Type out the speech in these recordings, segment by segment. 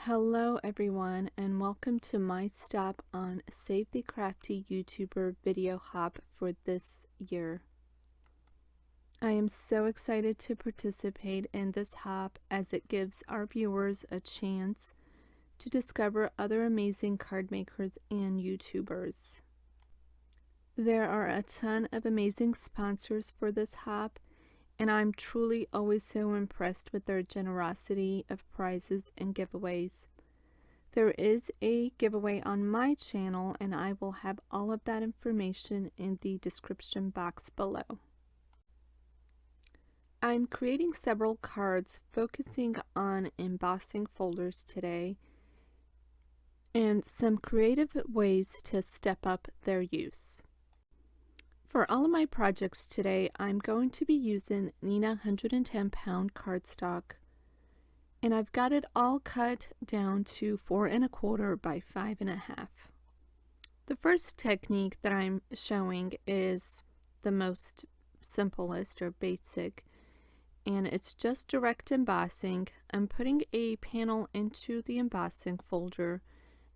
Hello everyone, and welcome to my stop on Save the Crafty YouTuber video hop for this year. I am so excited to participate in this hop as it gives our viewers a chance to discover other amazing card makers and YouTubers. There are a ton of amazing sponsors for this hop, and I'm truly always so impressed with their generosity of prizes and giveaways. There is a giveaway on my channel, and I will have all of that information in the description box below. I'm creating several cards focusing on embossing folders today and some creative ways to step up their use. For all of my projects today, I'm going to be using Nina 110 pound cardstock, and I've got it all cut down to 4 1/4 by 5 1/2. The first technique that I'm showing is the most simplest or basic, and it's just direct embossing. I'm putting a panel into the embossing folder,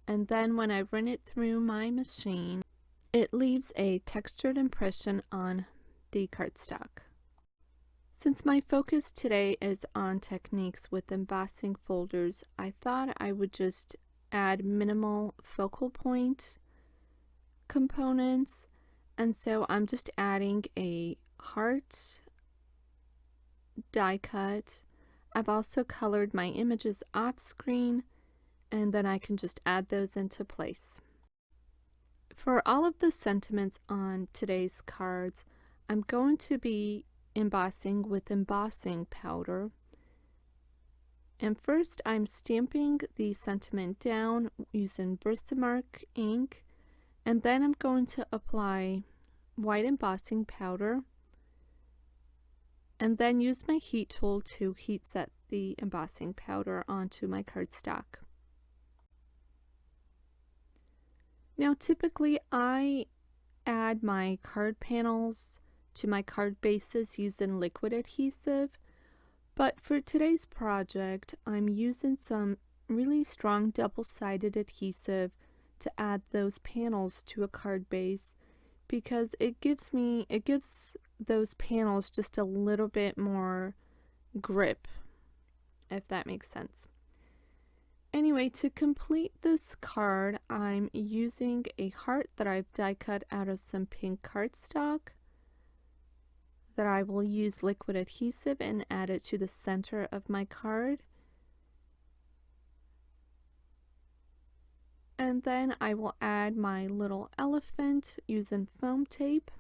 and then when I run it through my machine, it leaves a textured impression on the cardstock. Since my focus today is on techniques with embossing folders, I thought I would just add minimal focal point components, and so I'm just adding a heart die cut. I've also colored my images off screen, and then I can just add those into place. For all of the sentiments on today's cards, I'm going to be embossing with embossing powder. And first I'm stamping the sentiment down using Versamark ink, and then I'm going to apply white embossing powder and then use my heat tool to heat set the embossing powder onto my cardstock. Now typically I add my card panels to my card bases using liquid adhesive, but for today's project I'm using some really strong double-sided adhesive to add those panels to a card base because it gives those panels just a little bit more grip, if that makes sense. Anyway, to complete this card, I'm using a heart that I've die cut out of some pink cardstock that I will use liquid adhesive and add it to the center of my card. And then I will add my little elephant using foam tape.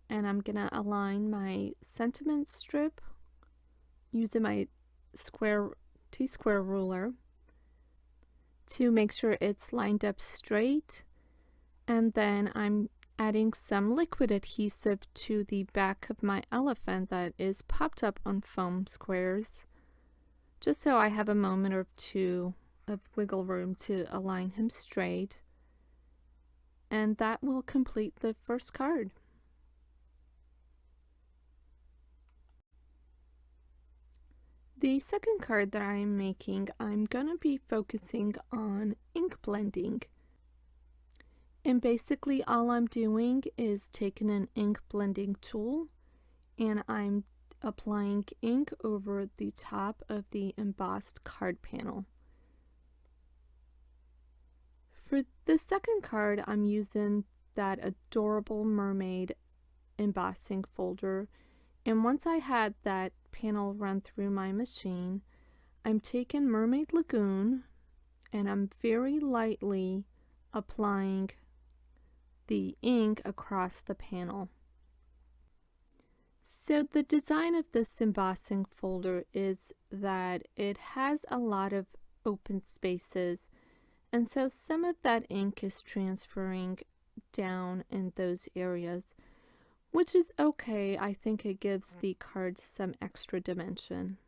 And I'm gonna align my sentiment strip using my T-square ruler to make sure it's lined up straight, and then I'm adding some liquid adhesive to the back of my elephant that is popped up on foam squares, just so I have a moment or two of wiggle room to align him straight, and that will complete the first card. The second card that I'm making, I'm gonna be focusing on ink blending. And basically all I'm doing is taking an ink blending tool and I'm applying ink over the top of the embossed card panel. For the second card, I'm using that adorable mermaid embossing folder. And once I had that panel run through my machine, I'm taking Mermaid Lagoon and I'm very lightly applying the ink across the panel. So the design of this embossing folder is that it has a lot of open spaces, and so some of that ink is transferring down in those areas, which is okay. I think it gives the card some extra dimension.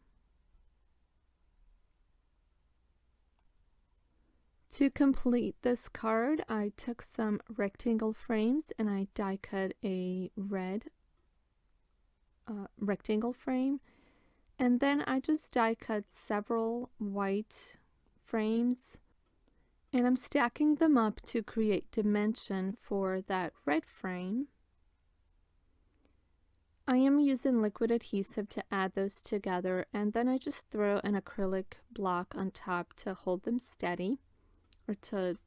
To complete this card, I took some rectangle frames and I die cut a red rectangle frame, And then I just die cut several white frames, and I'm stacking them up to create dimension for that red frame. I am using liquid adhesive to add those together, and then I just throw an acrylic block on top to hold them steady, or to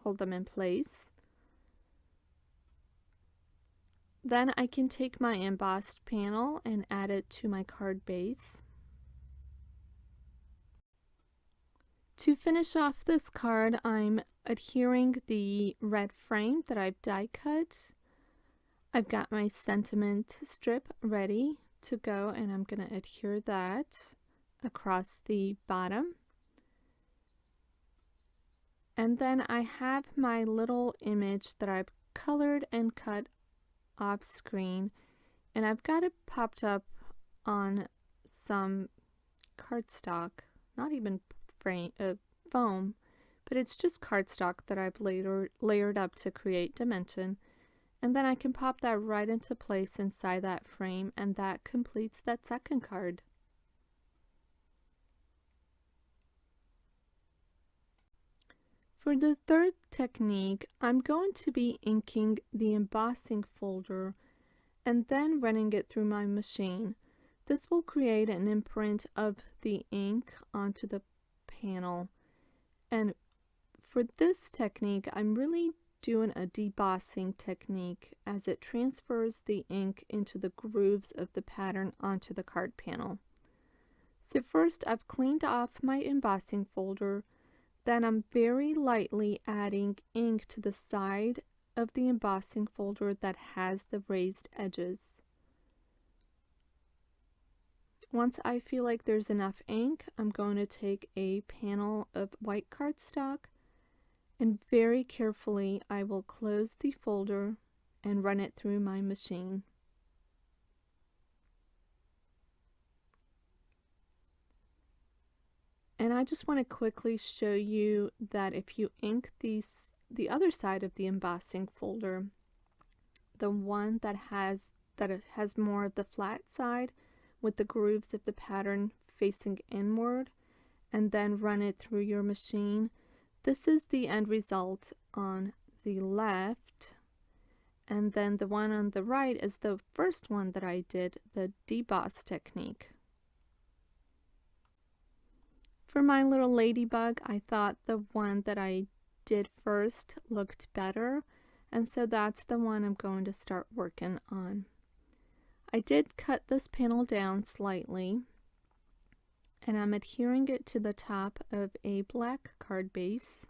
hold them in place. Then I can take my embossed panel and add it to my card base. To finish off this card, I'm adhering the red frame that I've die cut. I've got my sentiment strip ready to go, and I'm going to adhere that across the bottom. And then I have my little image that I've colored and cut off screen, and I've got it popped up on some cardstock, not even foam, but it's just cardstock that I've layered up to create dimension. And then I can pop that right into place inside that frame, and that completes that second card. For the third technique, I'm going to be inking the embossing folder and then running it through my machine. This will create an imprint of the ink onto the panel. And for this technique, I'm really doing a debossing technique, as it transfers the ink into the grooves of the pattern onto the card panel. So first, I've cleaned off my embossing folder. Then I'm very lightly adding ink to the side of the embossing folder that has the raised edges. Once I feel like there's enough ink, I'm going to take a panel of white cardstock, and very carefully I will close the folder and run it through my machine. And I just want to quickly show you that if you ink the other side of the embossing folder, the one that it has more of the flat side with the grooves of the pattern facing inward, and then run it through your machine, this is the end result on the left. And then the one on the right is the first one that I did, the deboss technique. For my little ladybug, I thought the one that I did first looked better, and so that's the one I'm going to start working on. I did cut this panel down slightly, and I'm adhering it to the top of a black card base.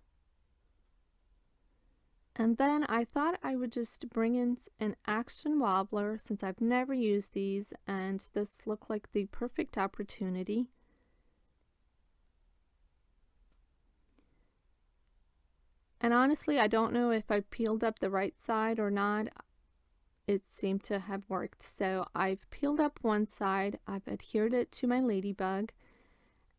And then I thought I would just bring in an action wobbler, since I've never used these, and this looked like the perfect opportunity. And honestly, I don't know if I peeled up the right side or not. It seemed to have worked. So I've peeled up one side, I've adhered it to my ladybug,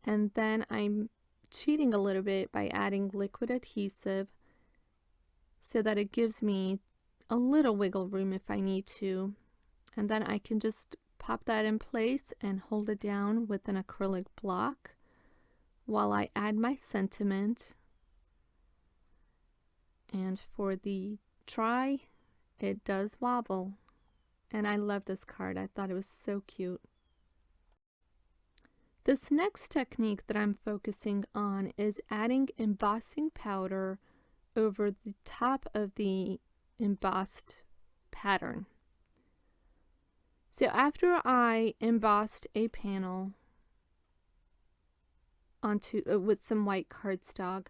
and then I'm cheating a little bit by adding liquid adhesive so that it gives me a little wiggle room if I need to. And then I can just pop that in place and hold it down with an acrylic block while I add my sentiment. And for the try, it does wobble. And I love this card. I thought it was so cute. This next technique that I'm focusing on is adding embossing powder over the top of the embossed pattern. So after I embossed a panel onto with some white cardstock,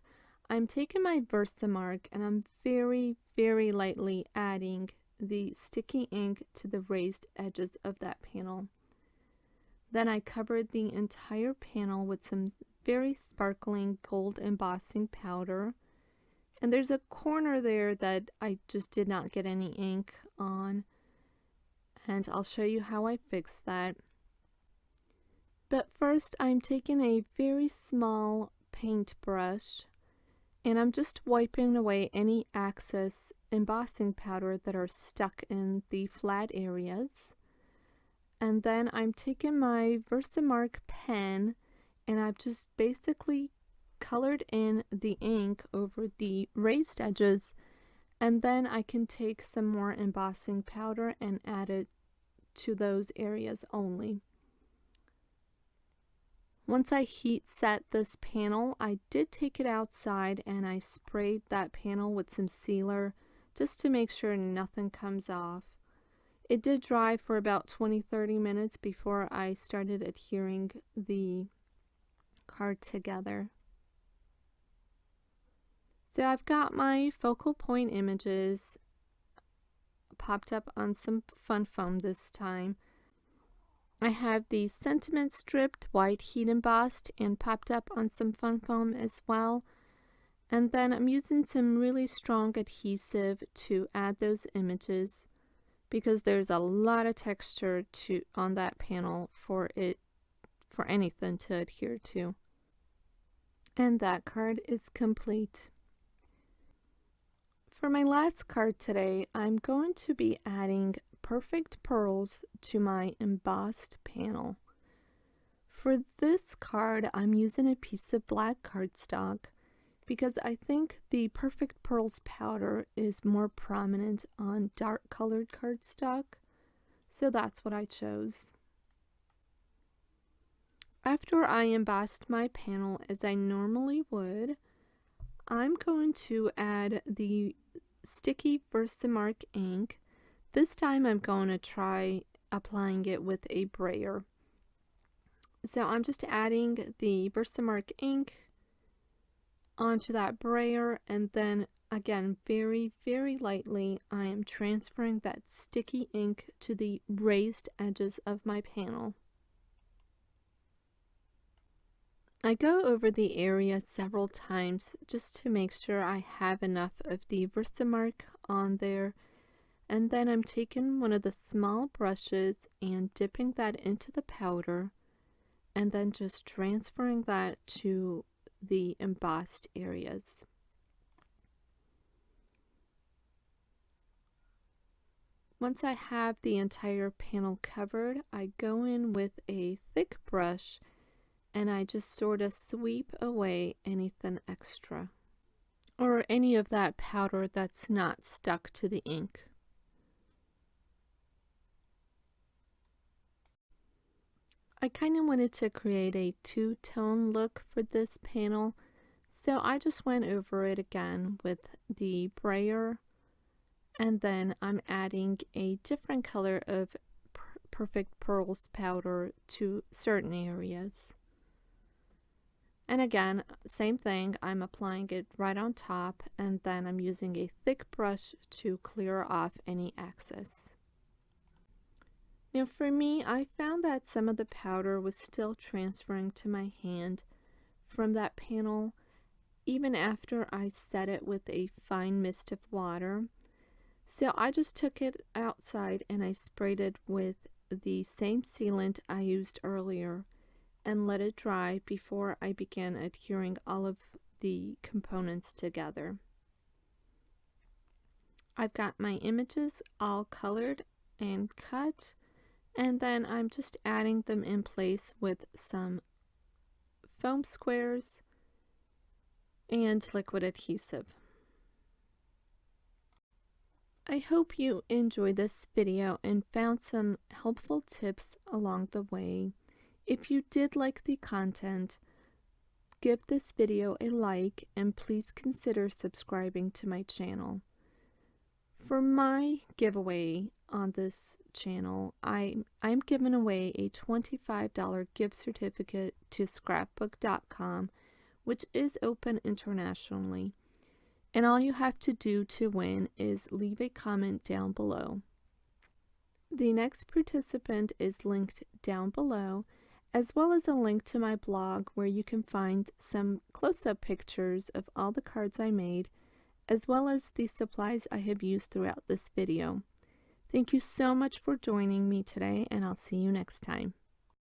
I'm taking my Versamark and I'm very, very lightly adding the sticky ink to the raised edges of that panel. Then I covered the entire panel with some very sparkling gold embossing powder. And there's a corner there that I just did not get any ink on, and I'll show you how I fixed that. But first, I'm taking a very small paintbrush, and I'm just wiping away any excess embossing powder that are stuck in the flat areas. and then I'm taking my Versamark pen and I've just basically colored in the ink over the raised edges, and then I can take some more embossing powder and add it to those areas only. Once I heat set this panel, I did take it outside and I sprayed that panel with some sealer just to make sure nothing comes off. It did dry for about 20-30 minutes before I started adhering the card together. So I've got my focal point images popped up on some fun foam this time. I have the sentiment stripped white heat embossed and popped up on some fun foam as well. And then I'm using some really strong adhesive to add those images, because there's a lot of texture on that panel for anything to adhere to. And that card is complete. For my last card today, I'm going to be adding perfect pearls to my embossed panel. For this card, I'm using a piece of black cardstock because I think the perfect pearls powder is more prominent on dark colored cardstock, so that's what I chose. After I embossed my panel as I normally would, I'm going to add the sticky Versamark ink. This time I'm going to try applying it with a brayer. So I'm just adding the Versamark ink onto that brayer, and then again very lightly I am transferring that sticky ink to the raised edges of my panel. I go over the area several times just to make sure I have enough of the Versamark on there, and then I'm taking one of the small brushes and dipping that into the powder and then just transferring that to the embossed areas. Once I have the entire panel covered, I go in with a thick brush and I just sort of sweep away anything extra or any of that powder that's not stuck to the ink. I kind of wanted to create a two-tone look for this panel, so I just went over it again with the brayer, and then I'm adding a different color of perfect pearls powder to certain areas. And again, same thing, I'm applying it right on top, and then I'm using a thick brush to clear off any excess. Now for me, I found that some of the powder was still transferring to my hand from that panel, even after I set it with a fine mist of water. So I just took it outside and I sprayed it with the same sealant I used earlier and let it dry before I began adhering all of the components together. I've got my images all colored and cut, and then I'm just adding them in place with some foam squares and liquid adhesive. I hope you enjoyed this video and found some helpful tips along the way. If you did like the content, give this video a like and please consider subscribing to my channel. For my giveaway on this channel, I'm giving away a $25 gift certificate to scrapbook.com, which is open internationally. And all you have to do to win is leave a comment down below. The next participant is linked down below, as well as a link to my blog where you can find some close-up pictures of all the cards I made, as well as the supplies I have used throughout this video. Thank you so much for joining me today, and I'll see you next time.